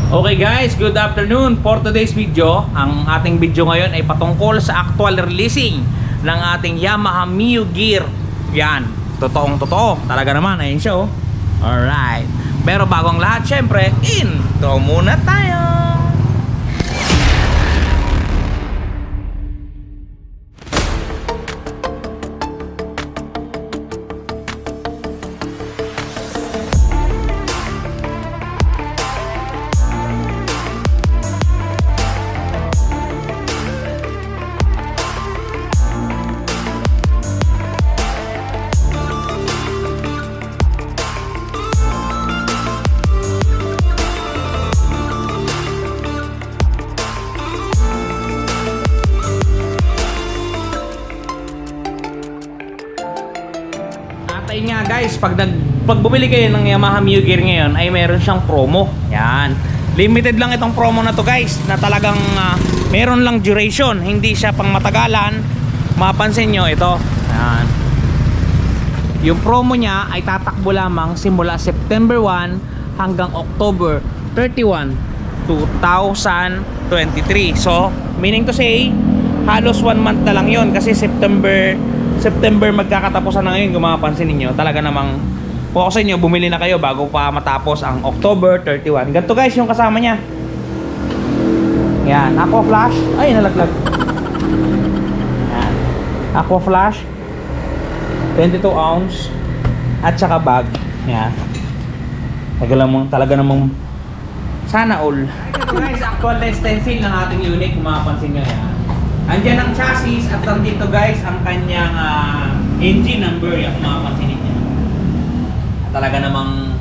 Okay guys, good afternoon. For today's video, ang ating video ngayon ay patungkol sa actual releasing ng ating Yamaha Mio Gear. Yan, totoong totoo. Talaga naman, ayun siya oh. Alright. Pero bago ang lahat, syempre, intro muna tayo. Ayun nga guys, pag bumili kayo ng Yamaha Mio Gear ngayon ay meron siyang promo. Yan. Limited lang itong promo na to guys, na talagang meron lang duration, hindi siya pang matagalan. Mapansin nyo ito. Yan. Yung promo niya ay tatakbo lamang simula September 1 hanggang October 31, 2023. So, meaning to say, halos 1 month na lang yon kasi September magkakatapusan na ngayon. Kung mapapansin ninyo, talaga namang kung ako sa inyo, bumili na kayo bago pa matapos ang October 31. Ganito guys yung kasama niya. Yan, Aqua Flash. Ay, nalaglag. Yan, Aqua Flash 22 ounce at saka bag. Yan, talaga namang sana all. Ito guys, actual stencil ng ating unit. Kung mapapansin nyo yan, andyan ang chassis at nandito guys ang kanyang engine number. Yung mapapansin ninyo, talaga namang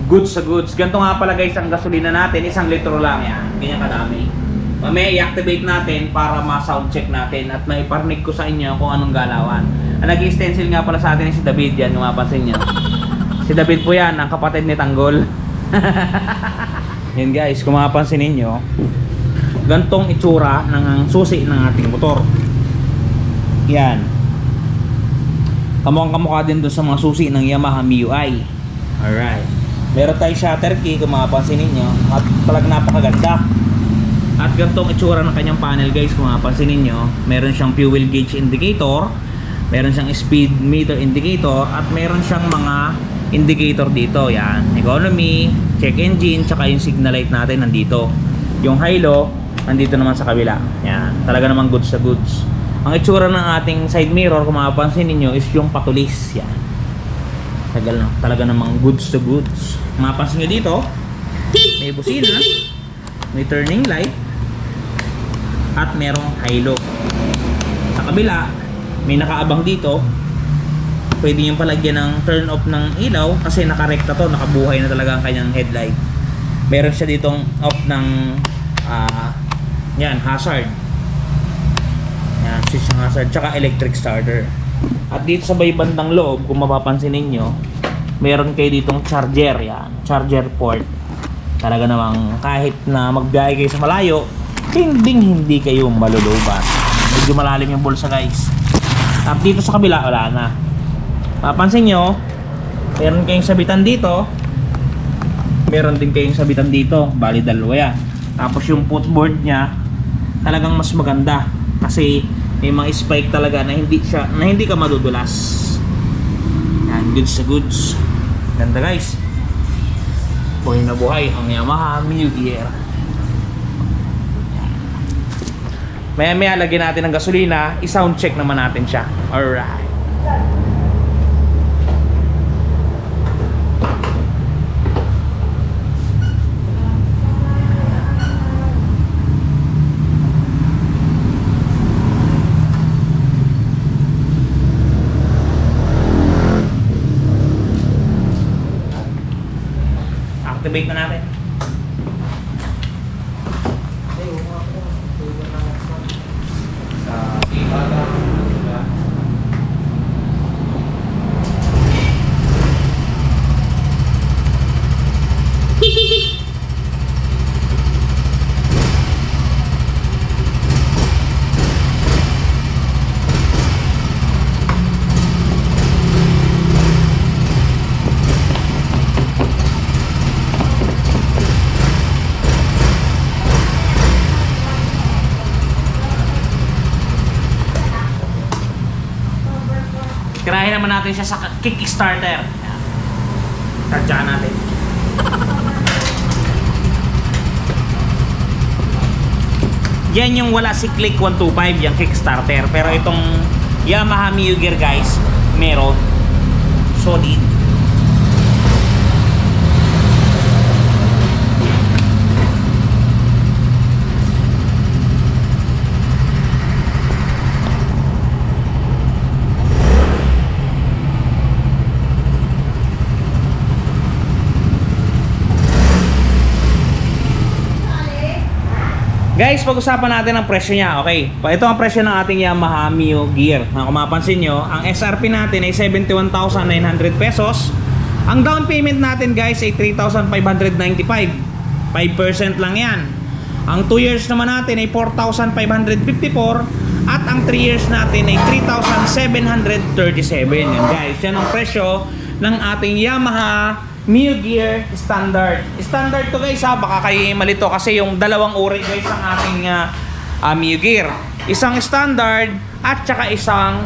goods sa goods. Ganito nga pala guys ang gasolina natin, 1 litro lang yan, ganyan kadami. Mamaya i-activate natin para ma-sound check natin at maiparnig ko sa inyo kung anong galawan. Ang nag-stencil nga pala sa atin si David, yan kung mapapansin nyo. Si David po yan, ang kapatid ni Tanggol. Yan guys, kung mapapansin ninyo, gantong itsura ng susi ng ating motor. Yan, kamukhang kamukha din doon sa mga susi ng Yamaha MIUI. Alright, meron tayong shutter key kung mapapansin ninyo, at talagang napakaganda. At gantong itsura ng kanyang panel guys, kung mapapansin ninyo, meron siyang fuel gauge indicator, meron siyang speed meter indicator, at meron siyang mga indicator dito. Yan, economy, check engine, tsaka yung signal light natin nandito. Yung high-low nandito naman sa kabila. Yan, talaga namang goods sa goods. Ang itsura ng ating side mirror, kung mapapansin niyo, is yung patulis. Yan, talaga namang goods to goods. Mapapansin niyo dito, may busina, may turning light, at merong high-low. Sa kabila, may nakaabang dito. Pwede nyo palagyan ng turn off ng ilaw kasi nakarekta to, nakabuhay na talaga ang kanyang headlight. Meron siya ditong off ng yan, hazard. Yan, switch ng hazard, tsaka electric starter. At dito sa may bandang loob, kung mapapansin ninyo, meron kayo ditong charger. Yan, charger port. Talaga namang kahit na magbiyahe kayo sa malayo, hindi kayo malulubat. Medyo malalim yung bulsa guys. At dito sa kabila, wala na. Mapansin nyo, meron kayong sabitan dito, meron din kayong sabitan dito. Bali dalawa yan. Tapos yung footboard nya talagang mas maganda kasi may mga spike talaga na hindi ka madudulas. Yan, goods sa goods. Ganda guys. Buhay na buhay ang Yamaha Mio Gear. Maya lagyan natin ng gasolina, i-sound check naman natin siya. Alright. Activate na natin. naman natin siya sa kickstarter. Tadyakan natin. Yan yung wala si Click 125, yung kickstarter. Pero itong Yamaha Mio Gear guys, meron. Solid. Guys, pag-usapan natin ang presyo niya. Okay, ito ang presyo ng ating Yamaha Mio Gear. Kung mapansin nyo, ang SRP natin ay 71,900 pesos. Ang down payment natin guys ay 3,595. 5% lang yan. Ang 2 years naman natin ay 4,554. At ang 3 years natin ay 3,737. Yan guys, yan ang presyo ng ating Yamaha Mio Gear Standard. Standard to guys ha, baka kayo malito kasi yung dalawang uri guys ang ating Mio Gear. Isang standard at saka isang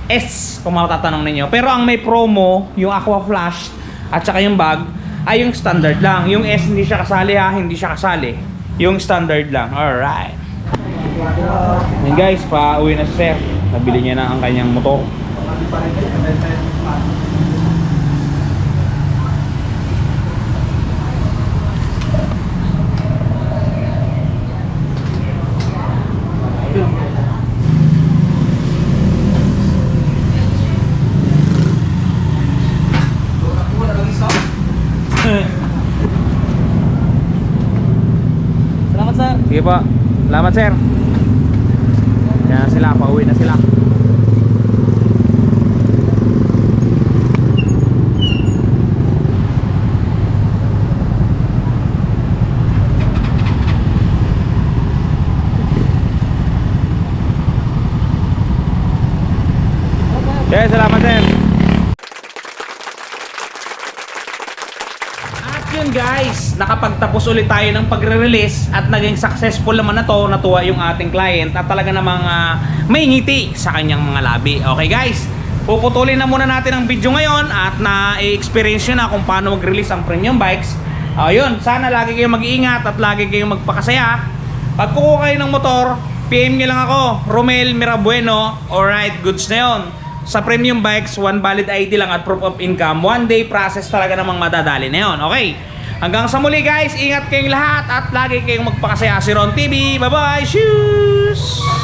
S kung matatanong ninyo. Pero ang may promo, yung Aqua Flash at saka yung bag ay yung standard lang. Yung S hindi siya kasali ha, hindi siya kasali. Yung standard lang. Alright. Yan guys, pa-uwi na si sir. Nabili niya na ang kanyang motor. Salamat sir. Sige po. Salamat sir. Yan na sila, pauwi na sila. Okay, salamat sir. Yun guys, nakapagtapos ulit tayo ng pagre-release at naging successful naman na to, natuwa yung ating client at talaga namang may ngiti sa kanyang mga labi. Okay guys, puputulin na muna natin ang video ngayon at na-experience nyo na kung paano mag-release ang premium bikes. Yun, sana lagi kayong mag-iingat at lagi kayong magpakasaya. Pag kukuha kayo ng motor, PM nyo lang ako, Romel Mirabueno. Alright, goods na yun. Sa premium bikes, one valid ID lang at proof of income. One day process talaga namang madadali na yun. Okay? Hanggang sa muli guys, ingat kayong lahat at lagi kayong magpakasaya. Si Ron TV. Bye bye! Shoes!